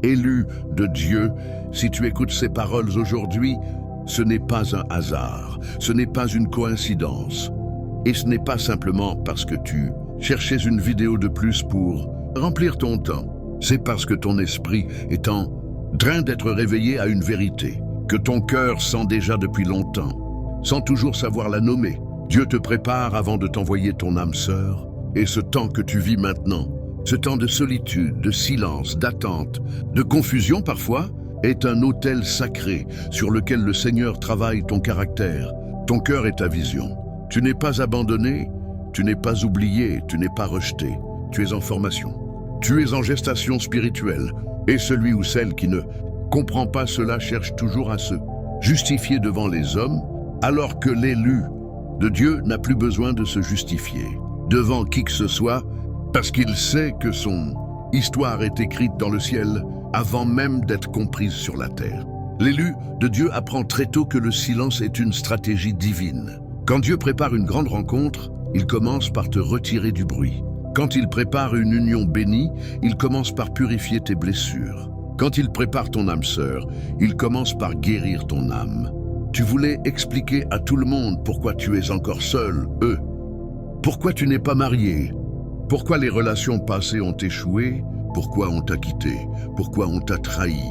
Élu de Dieu, si tu écoutes ces paroles aujourd'hui, ce n'est pas un hasard, ce n'est pas une coïncidence. Et ce n'est pas simplement parce que tu cherchais une vidéo de plus pour remplir ton temps. C'est parce que ton esprit est en train d'être réveillé à une vérité, que ton cœur sent déjà depuis longtemps, sans toujours savoir la nommer. Dieu te prépare avant de t'envoyer ton âme sœur, et ce temps que tu vis maintenant, ce temps de solitude, de silence, d'attente, de confusion parfois, est un autel sacré sur lequel le Seigneur travaille ton caractère, ton cœur et ta vision. Tu n'es pas abandonné, tu n'es pas oublié, tu n'es pas rejeté. Tu es en formation, tu es en gestation spirituelle, et celui ou celle qui ne comprend pas cela cherche toujours à se justifier devant les hommes, alors que l'élu de Dieu n'a plus besoin de se justifier devant qui que ce soit, parce qu'il sait que son histoire est écrite dans le ciel avant même d'être comprise sur la terre. L'élu de Dieu apprend très tôt que le silence est une stratégie divine. Quand Dieu prépare une grande rencontre, il commence par te retirer du bruit. Quand il prépare une union bénie, il commence par purifier tes blessures. Quand il prépare ton âme sœur, il commence par guérir ton âme. Tu voulais expliquer à tout le monde pourquoi tu es encore seul, pourquoi tu n'es pas marié, pourquoi les relations passées ont échoué, pourquoi on t'a quitté, pourquoi on t'a trahi,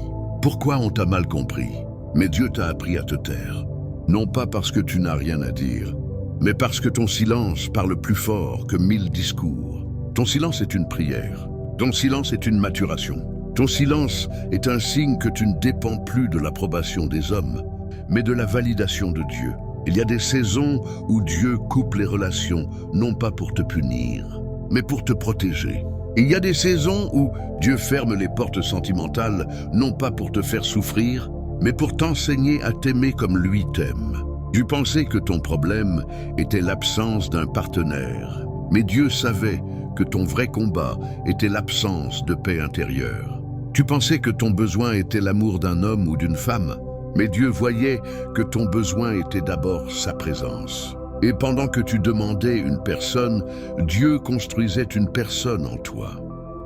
pourquoi on t'a mal compris. Mais Dieu t'a appris à te taire, non pas parce que tu n'as rien à dire, mais parce que ton silence parle plus fort que 1000 discours. Ton silence est une prière, ton silence est une maturation. Ton silence est un signe que tu ne dépends plus de l'approbation des hommes, mais de la validation de Dieu. Il y a des saisons où Dieu coupe les relations, non pas pour te punir, mais pour te protéger. Il y a des saisons où Dieu ferme les portes sentimentales, non pas pour te faire souffrir, mais pour t'enseigner à t'aimer comme lui t'aime. Tu pensais que ton problème était l'absence d'un partenaire, mais Dieu savait que ton vrai combat était l'absence de paix intérieure. Tu pensais que ton besoin était l'amour d'un homme ou d'une femme, mais Dieu voyait que ton besoin était d'abord sa présence. Et pendant que tu demandais une personne, Dieu construisait une personne en toi.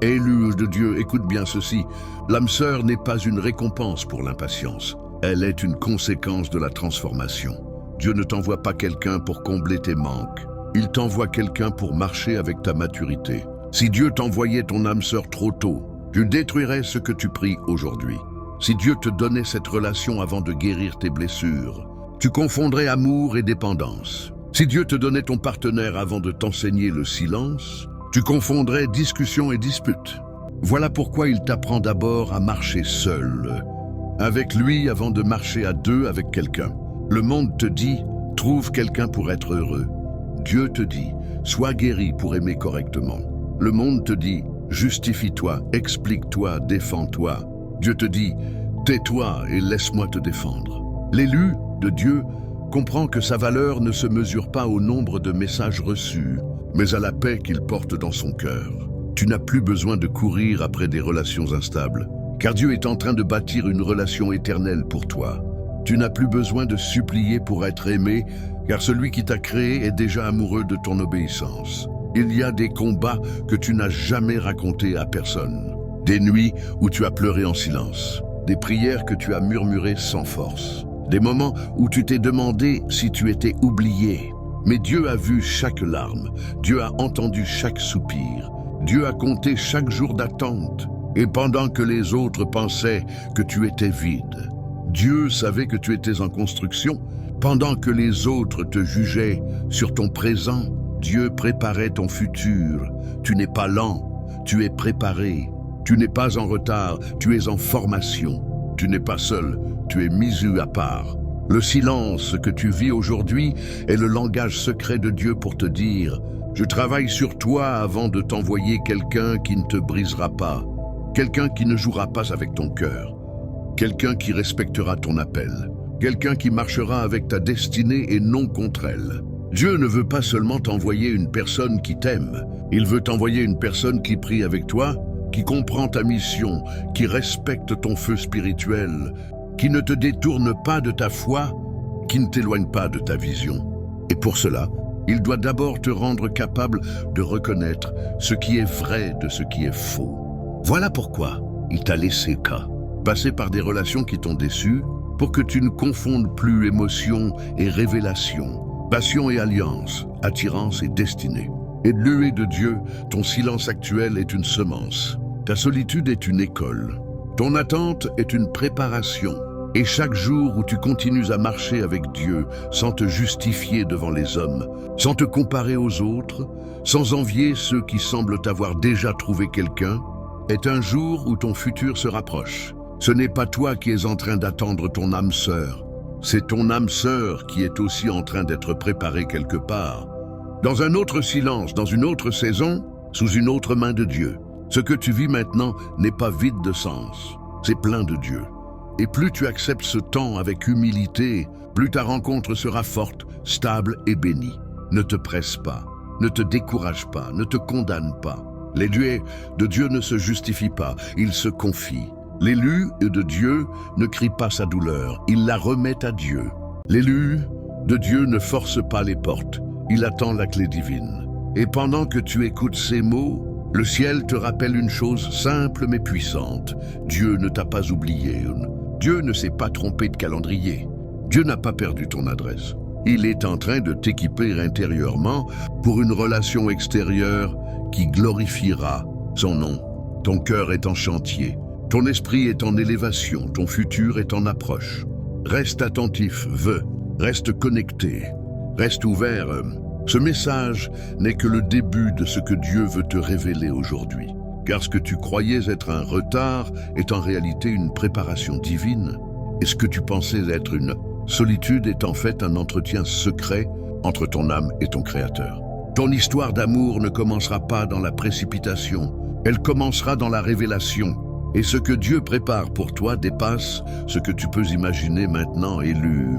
Élu de Dieu, écoute bien ceci, l'âme sœur n'est pas une récompense pour l'impatience, elle est une conséquence de la transformation. Dieu ne t'envoie pas quelqu'un pour combler tes manques, il t'envoie quelqu'un pour marcher avec ta maturité. Si Dieu t'envoyait ton âme sœur trop tôt, tu détruirais ce que tu pries aujourd'hui. Si Dieu te donnait cette relation avant de guérir tes blessures, tu confondrais amour et dépendance. Si Dieu te donnait ton partenaire avant de t'enseigner le silence, tu confondrais discussion et dispute. Voilà pourquoi il t'apprend d'abord à marcher seul, avec lui avant de marcher à deux avec quelqu'un. Le monde te dit, trouve quelqu'un pour être heureux. Dieu te dit, sois guéri pour aimer correctement. Le monde te dit, justifie-toi, explique-toi, défends-toi. Dieu te dit, tais-toi et laisse-moi te défendre. L'élu de Dieu comprend que sa valeur ne se mesure pas au nombre de messages reçus, mais à la paix qu'il porte dans son cœur. Tu n'as plus besoin de courir après des relations instables, car Dieu est en train de bâtir une relation éternelle pour toi. Tu n'as plus besoin de supplier pour être aimé, car celui qui t'a créé est déjà amoureux de ton obéissance. Il y a des combats que tu n'as jamais racontés à personne, des nuits où tu as pleuré en silence, des prières que tu as murmurées sans force, des moments où tu t'es demandé si tu étais oublié. Mais Dieu a vu chaque larme, Dieu a entendu chaque soupir, Dieu a compté chaque jour d'attente. Et pendant que les autres pensaient que tu étais vide, Dieu savait que tu étais en construction. Pendant que les autres te jugeaient sur ton présent, Dieu préparait ton futur. Tu n'es pas lent, tu es préparé. Tu n'es pas en retard, tu es en formation. Tu n'es pas seul, tu es mis à part. Le silence que tu vis aujourd'hui est le langage secret de Dieu pour te dire « Je travaille sur toi avant de t'envoyer quelqu'un qui ne te brisera pas, quelqu'un qui ne jouera pas avec ton cœur, quelqu'un qui respectera ton appel, quelqu'un qui marchera avec ta destinée et non contre elle. » Dieu ne veut pas seulement t'envoyer une personne qui t'aime, il veut t'envoyer une personne qui prie avec toi, qui comprend ta mission, qui respecte ton feu spirituel, qui ne te détourne pas de ta foi, qui ne t'éloigne pas de ta vision. Et pour cela, il doit d'abord te rendre capable de reconnaître ce qui est vrai de ce qui est faux. Voilà pourquoi il t'a laissé cas. Passer par des relations qui t'ont déçu pour que tu ne confondes plus émotion et révélation, passion et alliance, attirance et destinée. Élu de Dieu, ton silence actuel est une semence. Ta solitude est une école. Ton attente est une préparation. Et chaque jour où tu continues à marcher avec Dieu sans te justifier devant les hommes, sans te comparer aux autres, sans envier ceux qui semblent avoir déjà trouvé quelqu'un, est un jour où ton futur se rapproche. Ce n'est pas toi qui es en train d'attendre ton âme sœur. C'est ton âme sœur qui est aussi en train d'être préparée quelque part. Dans un autre silence, dans une autre saison, sous une autre main de Dieu. Ce que tu vis maintenant n'est pas vide de sens. C'est plein de Dieu. Et plus tu acceptes ce temps avec humilité, plus ta rencontre sera forte, stable et bénie. Ne te presse pas, ne te décourage pas, ne te condamne pas. L'élu de Dieu ne se justifie pas, il se confie. L'élu de Dieu ne crie pas sa douleur, il la remet à Dieu. L'élu de Dieu ne force pas les portes, il attend la clé divine. Et pendant que tu écoutes ces mots, le ciel te rappelle une chose simple mais puissante. Dieu ne t'a pas oublié. Dieu ne s'est pas trompé de calendrier. Dieu n'a pas perdu ton adresse. Il est en train de t'équiper intérieurement pour une relation extérieure qui glorifiera son nom. Ton cœur est en chantier. Ton esprit est en élévation. Ton futur est en approche. Reste attentif, reste connecté, reste ouvert. Ce message n'est que le début de ce que Dieu veut te révéler aujourd'hui. Car ce que tu croyais être un retard est en réalité une préparation divine. Et ce que tu pensais être une solitude est en fait un entretien secret entre ton âme et ton Créateur. Ton histoire d'amour ne commencera pas dans la précipitation, elle commencera dans la révélation. Et ce que Dieu prépare pour toi dépasse ce que tu peux imaginer maintenant, élu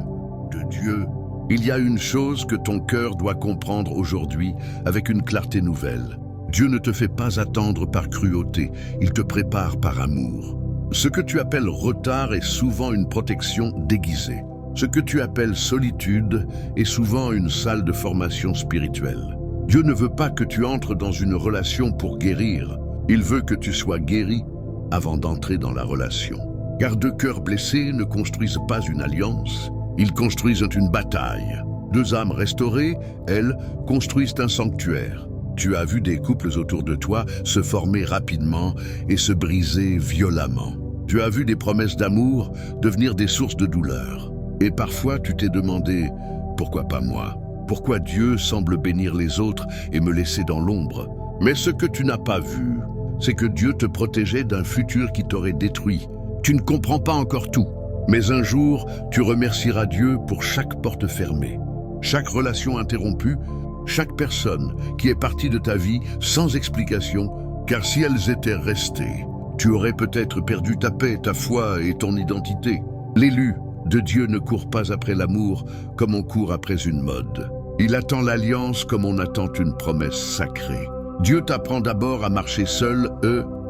de Dieu. Il y a une chose que ton cœur doit comprendre aujourd'hui avec une clarté nouvelle. Dieu ne te fait pas attendre par cruauté, il te prépare par amour. Ce que tu appelles retard est souvent une protection déguisée. Ce que tu appelles solitude est souvent une salle de formation spirituelle. Dieu ne veut pas que tu entres dans une relation pour guérir. Il veut que tu sois guéri avant d'entrer dans la relation. Car deux cœurs blessés ne construisent pas une alliance, ils construisent une bataille. Deux âmes restaurées, elles, construisent un sanctuaire. Tu as vu des couples autour de toi se former rapidement et se briser violemment. Tu as vu des promesses d'amour devenir des sources de douleur. Et parfois tu t'es demandé, pourquoi pas moi? Pourquoi Dieu semble bénir les autres et me laisser dans l'ombre? Mais ce que tu n'as pas vu, c'est que Dieu te protégeait d'un futur qui t'aurait détruit. Tu ne comprends pas encore tout. Mais un jour, tu remercieras Dieu pour chaque porte fermée, chaque relation interrompue, chaque personne qui est partie de ta vie sans explication, car si elles étaient restées, tu aurais peut-être perdu ta paix, ta foi et ton identité. L'élu de Dieu ne court pas après l'amour comme on court après une mode. Il attend l'alliance comme on attend une promesse sacrée. Dieu t'apprend d'abord à marcher seul,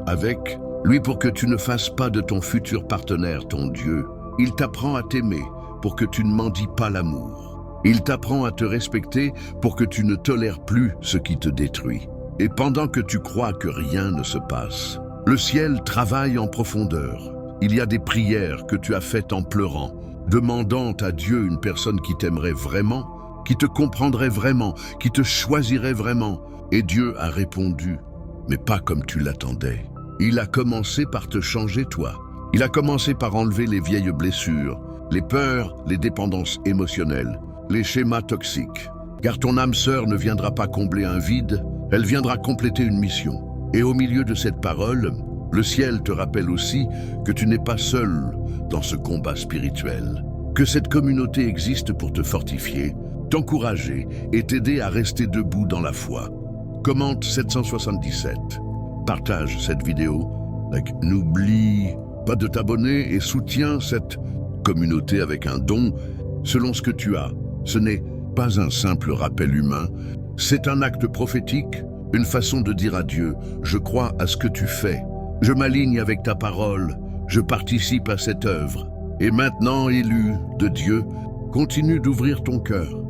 avec lui pour que tu ne fasses pas de ton futur partenaire ton Dieu. Il t'apprend à t'aimer pour que tu ne mendies pas l'amour. Il t'apprend à te respecter pour que tu ne tolères plus ce qui te détruit. Et pendant que tu crois que rien ne se passe, le ciel travaille en profondeur. Il y a des prières que tu as faites en pleurant, demandant à Dieu une personne qui t'aimerait vraiment, qui te comprendrait vraiment, qui te choisirait vraiment. Et Dieu a répondu, mais pas comme tu l'attendais. Il a commencé par te changer toi. Il a commencé par enlever les vieilles blessures, les peurs, les dépendances émotionnelles, les schémas toxiques. Car ton âme sœur ne viendra pas combler un vide, elle viendra compléter une mission. Et au milieu de cette parole, le ciel te rappelle aussi que tu n'es pas seul dans ce combat spirituel, que cette communauté existe pour te fortifier, t'encourager et t'aider à rester debout dans la foi. Commente 777, partage cette vidéo, n'oublie pas de t'abonner et soutiens cette communauté avec un don selon ce que tu as. Ce n'est pas un simple rappel humain, c'est un acte prophétique, une façon de dire à Dieu, je crois à ce que tu fais, je m'aligne avec ta parole, je participe à cette œuvre. Et maintenant, élu de Dieu, continue d'ouvrir ton cœur,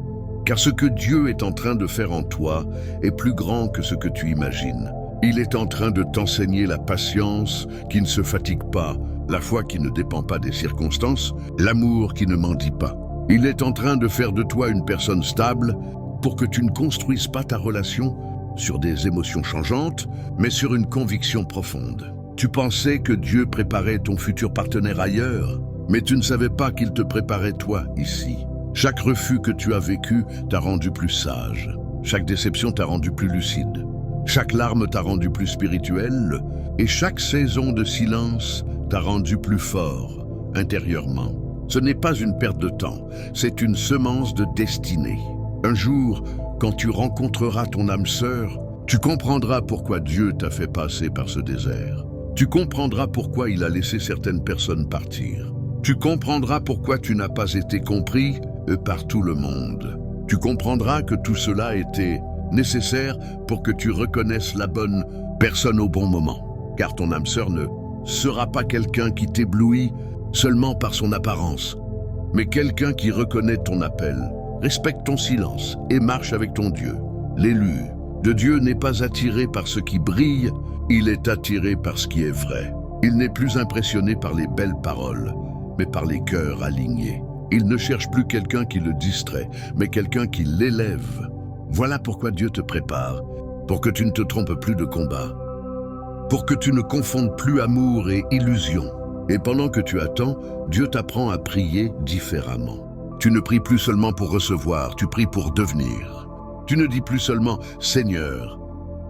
car ce que Dieu est en train de faire en toi est plus grand que ce que tu imagines. Il est en train de t'enseigner la patience qui ne se fatigue pas, la foi qui ne dépend pas des circonstances, l'amour qui ne mendie pas. Il est en train de faire de toi une personne stable pour que tu ne construises pas ta relation sur des émotions changeantes, mais sur une conviction profonde. Tu pensais que Dieu préparait ton futur partenaire ailleurs, mais tu ne savais pas qu'il te préparait toi ici. Chaque refus que tu as vécu t'a rendu plus sage. Chaque déception t'a rendu plus lucide. Chaque larme t'a rendu plus spirituel. Et chaque saison de silence t'a rendu plus fort, intérieurement. Ce n'est pas une perte de temps, c'est une semence de destinée. Un jour, quand tu rencontreras ton âme sœur, tu comprendras pourquoi Dieu t'a fait passer par ce désert. Tu comprendras pourquoi il a laissé certaines personnes partir. Tu comprendras pourquoi tu n'as pas été compris par tout le monde. Tu comprendras que tout cela était nécessaire pour que tu reconnaisses la bonne personne au bon moment. Car ton âme sœur ne sera pas quelqu'un qui t'éblouit seulement par son apparence, mais quelqu'un qui reconnaît ton appel, respecte ton silence et marche avec ton Dieu. L'élu de Dieu n'est pas attiré par ce qui brille, il est attiré par ce qui est vrai. Il n'est plus impressionné par les belles paroles, mais par les cœurs alignés. Il ne cherche plus quelqu'un qui le distrait, mais quelqu'un qui l'élève. Voilà pourquoi Dieu te prépare, pour que tu ne te trompes plus de combat, pour que tu ne confondes plus amour et illusion. Et pendant que tu attends, Dieu t'apprend à prier différemment. Tu ne pries plus seulement pour recevoir, tu pries pour devenir. Tu ne dis plus seulement « Seigneur,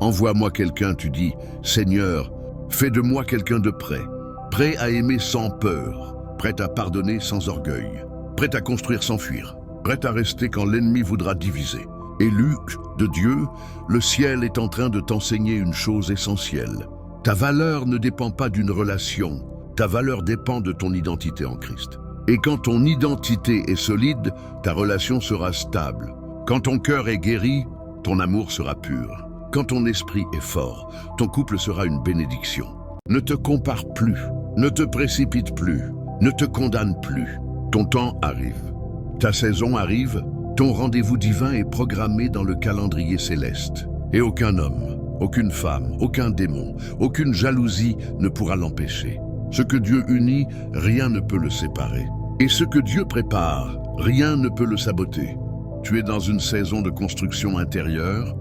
envoie-moi quelqu'un », tu dis « Seigneur, fais de moi quelqu'un de prêt à aimer sans peur, prêt à pardonner sans orgueil, prêt à construire sans fuir, prêt à rester quand l'ennemi voudra diviser. » Élu de Dieu, le ciel est en train de t'enseigner une chose essentielle. Ta valeur ne dépend pas d'une relation, ta valeur dépend de ton identité en Christ. Et quand ton identité est solide, ta relation sera stable. Quand ton cœur est guéri, ton amour sera pur. Quand ton esprit est fort, ton couple sera une bénédiction. Ne te compare plus, ne te précipite plus, ne te condamne plus. Ton temps arrive, ta saison arrive, ton rendez-vous divin est programmé dans le calendrier céleste. Et aucun homme, aucune femme, aucun démon, aucune jalousie ne pourra l'empêcher. Ce que Dieu unit, rien ne peut le séparer. Et ce que Dieu prépare, rien ne peut le saboter. Tu es dans une saison de construction intérieure,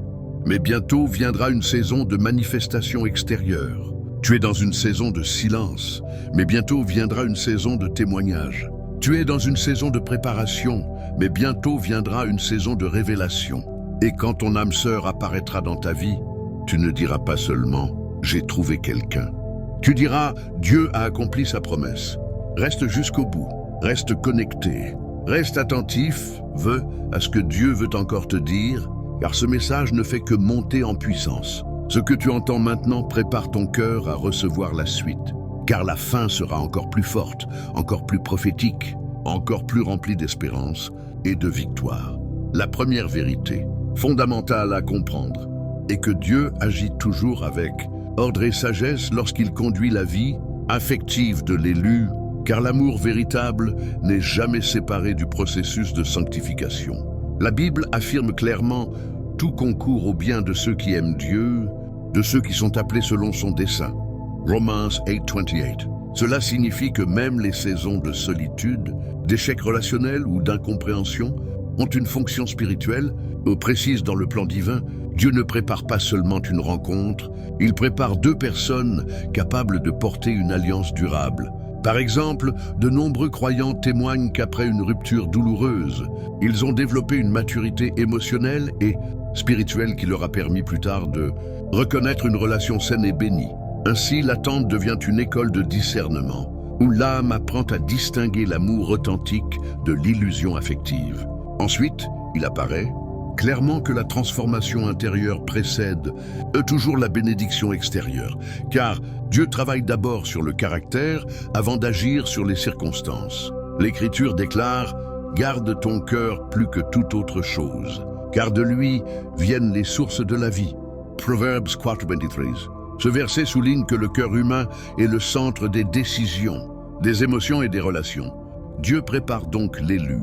mais bientôt viendra une saison de manifestation extérieure. Tu es dans une saison de silence, mais bientôt viendra une saison de témoignage. Tu es dans une saison de préparation, mais bientôt viendra une saison de révélation. Et quand ton âme sœur apparaîtra dans ta vie, tu ne diras pas seulement « j'ai trouvé quelqu'un ». Tu diras « Dieu a accompli sa promesse ». Reste jusqu'au bout, reste connecté, reste attentif, à ce que Dieu veut encore te dire, car ce message ne fait que monter en puissance. Ce que tu entends maintenant prépare ton cœur à recevoir la suite, car la fin sera encore plus forte, encore plus prophétique, encore plus remplie d'espérance et de victoire. La première vérité, fondamentale à comprendre, est que Dieu agit toujours avec ordre et sagesse lorsqu'il conduit la vie affective de l'élu, car l'amour véritable n'est jamais séparé du processus de sanctification. La Bible affirme clairement « Tout concourt au bien de ceux qui aiment Dieu, de ceux qui sont appelés selon son dessein ». Romans 8:28. Cela signifie que même les saisons de solitude, d'échec relationnel ou d'incompréhension ont une fonction spirituelle, précise dans le plan divin. Dieu ne prépare pas seulement une rencontre, il prépare deux personnes capables de porter une alliance durable. Par exemple, de nombreux croyants témoignent qu'après une rupture douloureuse, ils ont développé une maturité émotionnelle et spirituelle qui leur a permis plus tard de reconnaître une relation saine et bénie. Ainsi, l'attente devient une école de discernement, où l'âme apprend à distinguer l'amour authentique de l'illusion affective. Ensuite, il apparaît clairement que la transformation intérieure précède toujours la bénédiction extérieure, car Dieu travaille d'abord sur le caractère avant d'agir sur les circonstances. L'Écriture déclare « Garde ton cœur plus que toute autre chose, car de lui viennent les sources de la vie ». Proverbs 4:23. Ce verset souligne que le cœur humain est le centre des décisions, des émotions et des relations. Dieu prépare donc l'élu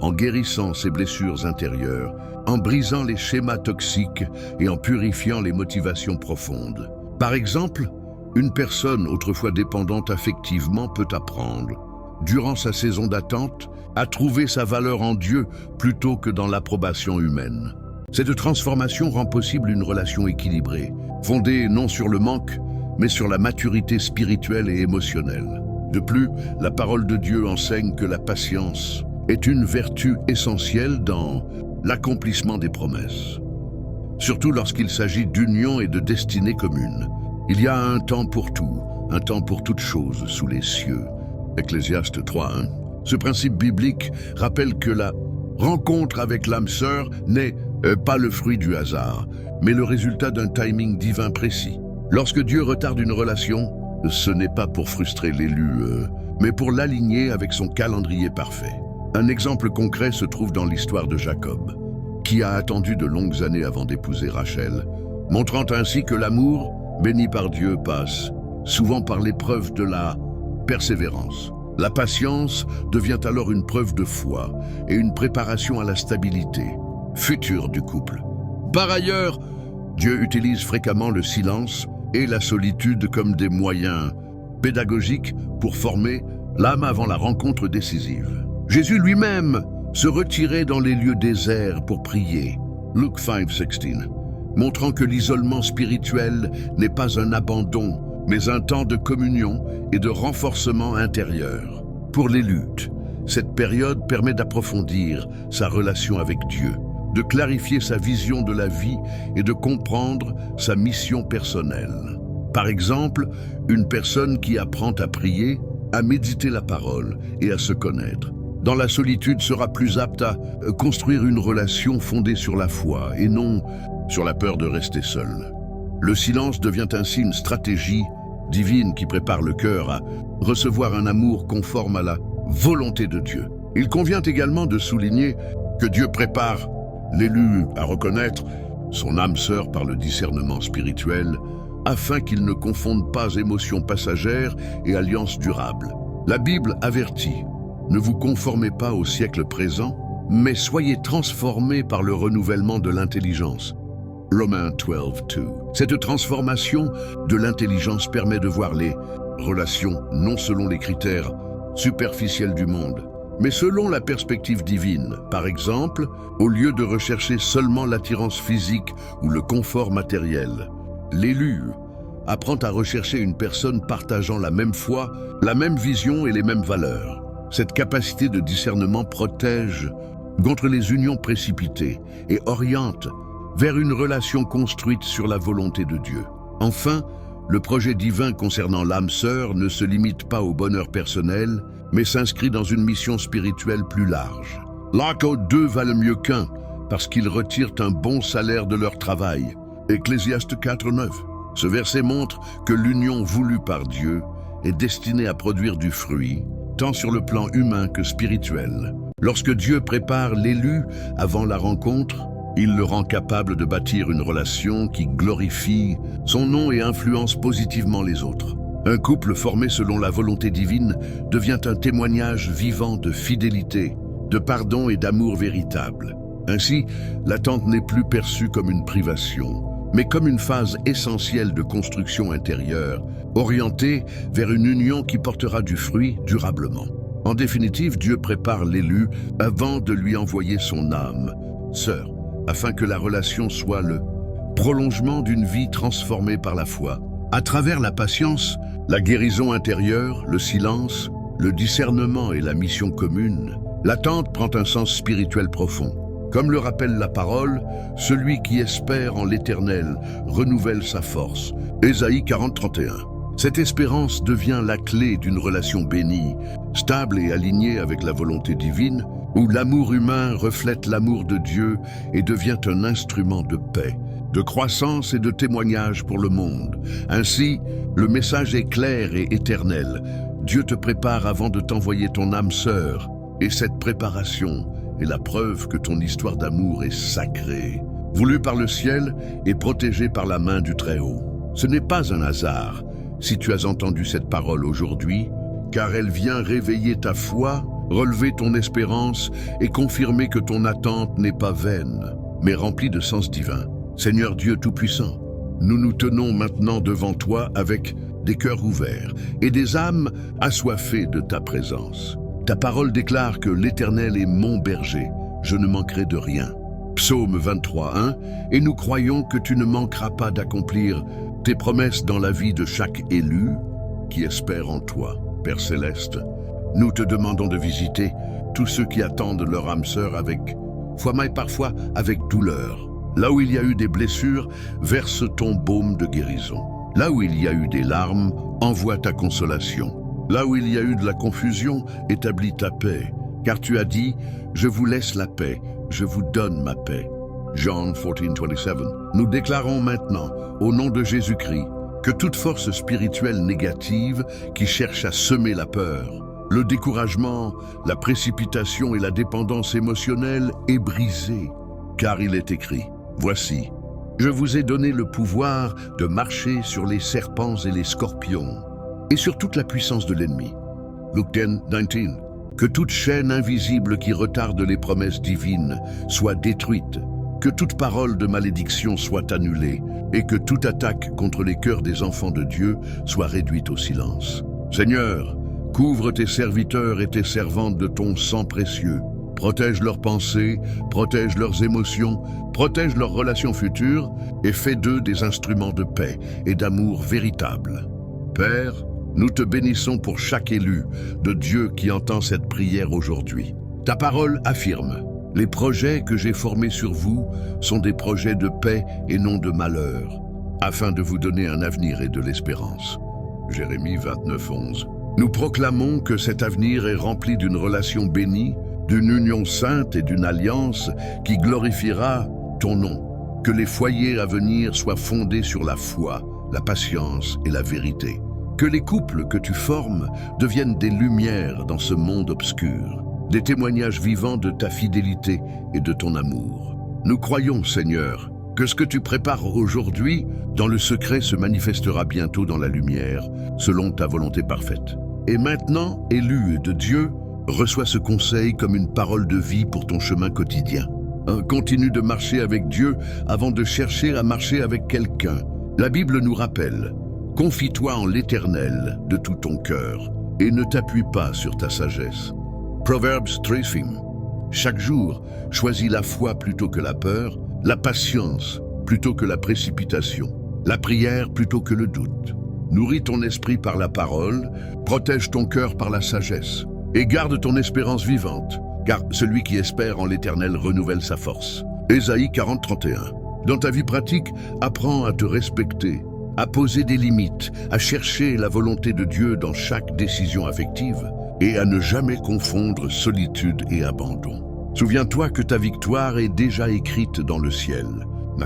en guérissant ses blessures intérieures, en brisant les schémas toxiques et en purifiant les motivations profondes. Par exemple, une personne autrefois dépendante affectivement peut apprendre, durant sa saison d'attente, à trouver sa valeur en Dieu plutôt que dans l'approbation humaine. Cette transformation rend possible une relation équilibrée, fondée non sur le manque, mais sur la maturité spirituelle et émotionnelle. De plus, la parole de Dieu enseigne que la patience est une vertu essentielle dans l'accomplissement des promesses. Surtout lorsqu'il s'agit d'union et de destinée commune. Il y a un temps pour tout, un temps pour toutes choses sous les cieux. Ecclésiaste 3:1. Ce principe biblique rappelle que la rencontre avec l'âme sœur n'est pas le fruit du hasard, mais le résultat d'un timing divin précis. Lorsque Dieu retarde une relation, ce n'est pas pour frustrer l'élu, mais pour l'aligner avec son calendrier parfait. Un exemple concret se trouve dans l'histoire de Jacob, qui a attendu de longues années avant d'épouser Rachel, montrant ainsi que l'amour, béni par Dieu, passe souvent par l'épreuve de la persévérance. La patience devient alors une preuve de foi et une préparation à la stabilité future du couple. Par ailleurs, Dieu utilise fréquemment le silence et la solitude comme des moyens pédagogiques pour former l'âme avant la rencontre décisive. Jésus lui-même se retirait dans les lieux déserts pour prier, Luke 5:16, montrant que l'isolement spirituel n'est pas un abandon, mais un temps de communion et de renforcement intérieur. Pour les luttes, cette période permet d'approfondir sa relation avec Dieu, de clarifier sa vision de la vie et de comprendre sa mission personnelle. Par exemple, une personne qui apprend à prier, à méditer la parole et à se connaître, dans la solitude sera plus apte à construire une relation fondée sur la foi et non sur la peur de rester seul. Le silence devient ainsi une stratégie divine qui prépare le cœur à recevoir un amour conforme à la volonté de Dieu. Il convient également de souligner que Dieu prépare l'élu à reconnaître son âme sœur par le discernement spirituel, afin qu'il ne confonde pas émotions passagères et alliances durables. La Bible avertit: ne vous conformez pas au siècle présent, mais soyez transformés par le renouvellement de l'intelligence. Romains 12:2. Cette transformation de l'intelligence permet de voir les relations non selon les critères superficiels du monde, mais selon la perspective divine. Par exemple, au lieu de rechercher seulement l'attirance physique ou le confort matériel, l'élu apprend à rechercher une personne partageant la même foi, la même vision et les mêmes valeurs. Cette capacité de discernement protège contre les unions précipitées et oriente vers une relation construite sur la volonté de Dieu. Enfin, le projet divin concernant l'âme sœur ne se limite pas au bonheur personnel, mais s'inscrit dans une mission spirituelle plus large. L'un d'eux valent mieux qu'un, parce qu'ils retirent un bon salaire de leur travail. Ecclésiaste 4:9. Ce verset montre que l'union voulue par Dieu est destinée à produire du fruit, tant sur le plan humain que spirituel. Lorsque Dieu prépare l'élu avant la rencontre, il le rend capable de bâtir une relation qui glorifie son nom et influence positivement les autres. Un couple formé selon la volonté divine devient un témoignage vivant de fidélité, de pardon et d'amour véritable. Ainsi, l'attente n'est plus perçue comme une privation, mais comme une phase essentielle de construction intérieure, orientée vers une union qui portera du fruit durablement. En définitive, Dieu prépare l'élu avant de lui envoyer son âme sœur, afin que la relation soit le prolongement d'une vie transformée par la foi. À travers la patience, la guérison intérieure, le silence, le discernement et la mission commune, l'attente prend un sens spirituel profond. Comme le rappelle la parole, celui qui espère en l'Éternel renouvelle sa force. Ésaïe 40:31. Cette espérance devient la clé d'une relation bénie, stable et alignée avec la volonté divine, où l'amour humain reflète l'amour de Dieu et devient un instrument de paix, de croissance et de témoignage pour le monde. Ainsi, le message est clair et éternel. Dieu te prépare avant de t'envoyer ton âme sœur, et cette préparation est la preuve que ton histoire d'amour est sacrée, voulue par le ciel et protégée par la main du Très-Haut. Ce n'est pas un hasard si tu as entendu cette parole aujourd'hui, car elle vient réveiller ta foi, relever ton espérance et confirmer que ton attente n'est pas vaine, mais remplie de sens divin. Seigneur Dieu Tout-Puissant, nous nous tenons maintenant devant toi avec des cœurs ouverts et des âmes assoiffées de ta présence. Ta parole déclare que l'Éternel est mon berger, je ne manquerai de rien. Psaume 23:1, et nous croyons que tu ne manqueras pas d'accomplir tes promesses dans la vie de chaque élu qui espère en toi. Père Céleste, nous te demandons de visiter tous ceux qui attendent leur âme sœur avec foi, mais parfois avec douleur. Là où il y a eu des blessures, verse ton baume de guérison. Là où il y a eu des larmes, envoie ta consolation. Là où il y a eu de la confusion, établis ta paix. Car tu as dit, je vous laisse la paix, je vous donne ma paix. John 14:27. Nous déclarons maintenant, au nom de Jésus-Christ, que toute force spirituelle négative qui cherche à semer la peur, le découragement, la précipitation et la dépendance émotionnelle est brisée. Car il est écrit, voici, je vous ai donné le pouvoir de marcher sur les serpents et les scorpions, et sur toute la puissance de l'ennemi. Luke 10:19. Que toute chaîne invisible qui retarde les promesses divines soit détruite, que toute parole de malédiction soit annulée, et que toute attaque contre les cœurs des enfants de Dieu soit réduite au silence. Seigneur, couvre tes serviteurs et tes servantes de ton sang précieux. Protège leurs pensées, protège leurs émotions, protège leurs relations futures et fais d'eux des instruments de paix et d'amour véritable. Père, nous te bénissons pour chaque élu de Dieu qui entend cette prière aujourd'hui. Ta parole affirme, les projets que j'ai formés sur vous sont des projets de paix et non de malheur, afin de vous donner un avenir et de l'espérance. Jérémie 29:11. Nous proclamons que cet avenir est rempli d'une relation bénie, d'une union sainte et d'une alliance qui glorifiera ton nom. Que les foyers à venir soient fondés sur la foi, la patience et la vérité. Que les couples que tu formes deviennent des lumières dans ce monde obscur, des témoignages vivants de ta fidélité et de ton amour. Nous croyons, Seigneur, que ce que tu prépares aujourd'hui, dans le secret, se manifestera bientôt dans la lumière, selon ta volonté parfaite. Et maintenant, élu de Dieu, reçois ce conseil comme une parole de vie pour ton chemin quotidien. Continue de marcher avec Dieu avant de chercher à marcher avec quelqu'un. La Bible nous rappelle, confie-toi en l'Éternel de tout ton cœur et ne t'appuie pas sur ta sagesse. Proverbs 3:5. Chaque jour, choisis la foi plutôt que la peur, la patience plutôt que la précipitation, la prière plutôt que le doute. Nourris ton esprit par la parole, protège ton cœur par la sagesse et garde ton espérance vivante, car celui qui espère en l'Éternel renouvelle sa force. Ésaïe 40:31. Dans ta vie pratique, apprends à te respecter, à poser des limites, à chercher la volonté de Dieu dans chaque décision affective et à ne jamais confondre solitude et abandon. Souviens-toi que ta victoire est déjà écrite dans le ciel,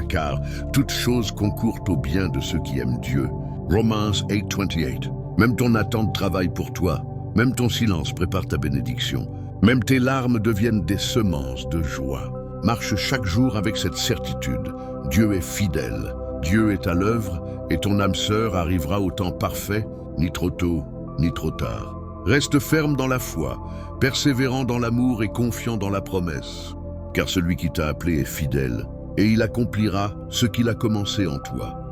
car toutes choses concourent au bien de ceux qui aiment Dieu. Romains 8:28. Même ton attente travaille pour toi, même ton silence prépare ta bénédiction, même tes larmes deviennent des semences de joie. Marche chaque jour avec cette certitude, Dieu est fidèle, Dieu est à l'œuvre et ton âme sœur arrivera au temps parfait, ni trop tôt, ni trop tard. Reste ferme dans la foi, persévérant dans l'amour et confiant dans la promesse, car celui qui t'a appelé est fidèle et il accomplira ce qu'il a commencé en toi.